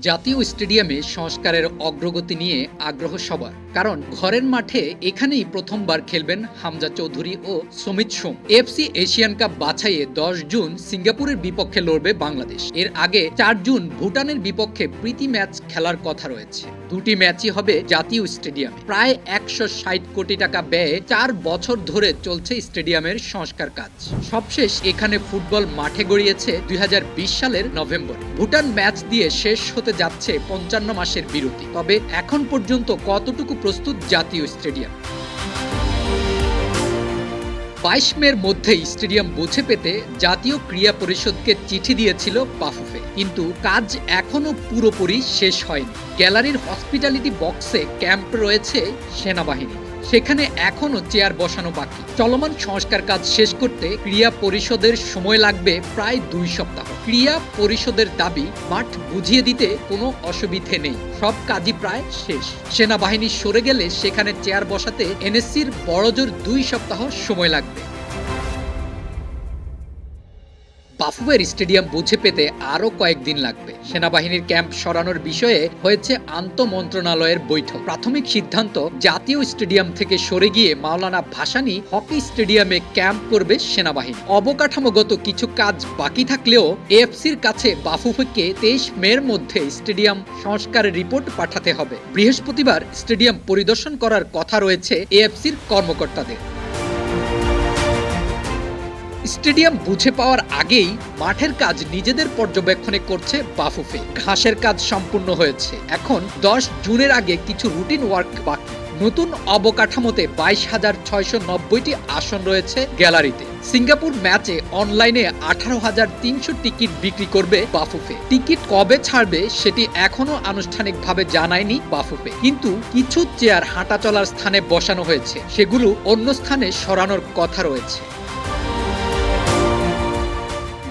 জাতীয় স্টেডিয়ামে সংস্কারের অগ্রগতি নিয়ে আগ্রহ সবার, কারণ ঘরের মাঠে এখানেই প্রথমবার খেলবেন হামজা চৌধুরী ও সমিত সোম। এফসি এশিয়ান কাপ বাছাইয়ে ১০ জুন সিঙ্গাপুরের বিপক্ষে লড়বে বাংলাদেশ। এর আগে ৪ জুন ভুটানের বিপক্ষে প্রীতি ম্যাচ খেলার কথা রয়েছে। দুটি ম্যাচই হবে জাতীয় স্টেডিয়ামে। প্রায় ১৬০ কোটি টাকা ব্যয়ে ৪ বছর ধরে চলছে স্টেডিয়ামের সংস্কার কাজ। সবশেষ এখানে ফুটবল মাঠে গড়িয়েছে ২০২০ সালের নভেম্বরে। ভুটান ম্যাচ দিয়ে শেষ হতে যাচ্ছে ৫৫ মাসের বিরতি। তবে এখন পর্যন্ত কতটুকু প্রস্তুত জাতীয় স্টেডিয়াম? ২২ মের মধ্যেই স্টেডিয়াম বুঝে পেতে জাতীয় ক্রীড়া পরিষদকে চিঠি দিয়েছিল বাফুফে, কিন্তু কাজ এখনো পুরোপুরি শেষ হয়নি। গ্যালারির হসপিটালিটি বক্সে ক্যাম্প রয়েছে সেনাবাহিনী, সেখানে এখনো চেয়ার বসানো বাকি। চলমান সংস্কার কাজ শেষ করতে ক্রীড়া পরিষদের সময় লাগবে প্রায় ২ সপ্তাহ। ক্রীড়া পরিষদের দাবি, মাঠ বুঝিয়ে দিতে কোনো অসুবিধে নেই, সব কাজই প্রায় শেষ। সেনাবাহিনী সরে গেলে সেখানে চেয়ার বসাতে এনএসসির বড়জোর ২ সপ্তাহ সময় লাগবে। বাফুফের স্টেডিয়াম বুঝে পেতে আরও কয়েকদিন লাগবে। সেনাবাহিনীর ক্যাম্প সরানোর বিষয়ে হয়েছে আন্তঃমন্ত্রণালয়ের বৈঠক। প্রাথমিক সিদ্ধান্ত, জাতীয় স্টেডিয়াম থেকে সরে গিয়ে মাওলানা ভাসানী হকি স্টেডিয়ামে ক্যাম্প করবে সেনাবাহিনী। অবকাঠামোগত কিছু কাজ বাকি থাকলেও এএফসির কাছে বাফুফেকে ২৩ মের মধ্যে স্টেডিয়াম সংস্কারের রিপোর্ট পাঠাতে হবে। বৃহস্পতিবার স্টেডিয়াম পরিদর্শন করার কথা রয়েছে এএফসির কর্মকর্তাদের। স্টেডিয়াম বুঝে পাওয়ার আগেই মাঠের কাজ নিজেদের পর্যবেক্ষণে করছে বাফুফে। ঘাসের কাজ সম্পূর্ণ হয়েছে, এখন ১০ জুনের আগে কিছু রুটিন ওয়ার্ক বাকি। নতুন অবকাঠামোতে ২২,৬৯০টি আসন রয়েছে গ্যালারিতে। সিঙ্গাপুর ম্যাচে অনলাইনে ১৮,৩০০ টিকিট বিক্রি করবে বাফুফে। টিকিট কবে ছাড়বে সেটি এখনো আনুষ্ঠানিকভাবে জানায়নি বাফুফে, কিন্তু কিছু চেয়ার হাঁটা চলার স্থানে বসানো হয়েছে, সেগুলো অন্য স্থানে সরানোর কথা রয়েছে।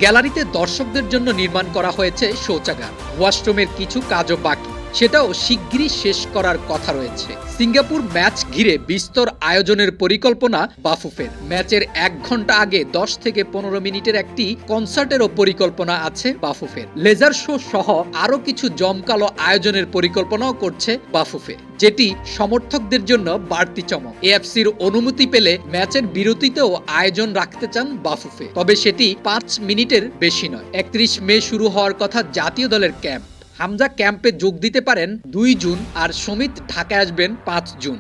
গ্যালারিতে দর্শকদের জন্য নির্মাণ করা হয়েছে শৌচাগার। ওয়াশরুমের কিছু কাজও বাকি, সেটাও শিগগিরই শেষ করার কথা রয়েছে। সিঙ্গাপুর ম্যাচ ঘিরে বিস্তর আয়োজনের পরিকল্পনা বাফুফের। ম্যাচের ১ ঘন্টা আগে ১০ থেকে ১৫ মিনিটের একটি কনসার্টেরও পরিকল্পনা আছে বাফুফের। লেজার শো সহ আরও কিছু জমকালো আয়োজনের পরিকল্পনাও করছে বাফুফে, যেটি সমর্থকদের জন্য বাড়তি চমক। এএফসির অনুমতি পেলে ম্যাচের বিরতিতেও আয়োজন রাখতে চান বাফুফে, তবে সেটি ৫ মিনিটের বেশি নয়। ৩১ মে শুরু হওয়ার কথা জাতীয় দলের ক্যাম্প। হামজা ক্যাম্পে যোগ দিতে পারেন ২ জুন, আর সমিত ঢাকায় আসবেন ৫ জুন।